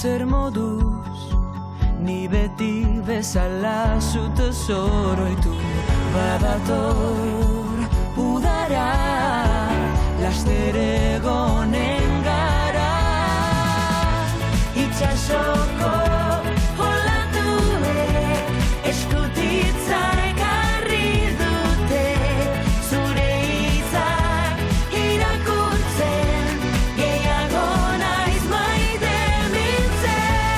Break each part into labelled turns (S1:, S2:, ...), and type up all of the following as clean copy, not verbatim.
S1: zer moduz, ni beti bezala zute zoroitu. Badator udara, laster egonen gara. Itxasoko olatuek eskutitza ekarri dute, zure hitzak irakurtzen, gehiago naiz maite mintzen.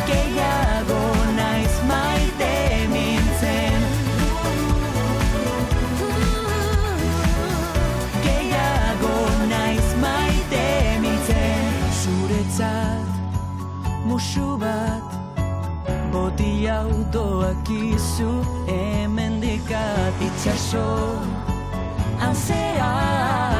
S1: Gehiago naiz maite mintzen. Gehiago naiz maite mintzen. Zuretzat musu bat, boti autoakizu hemendikat. Itxaso antzean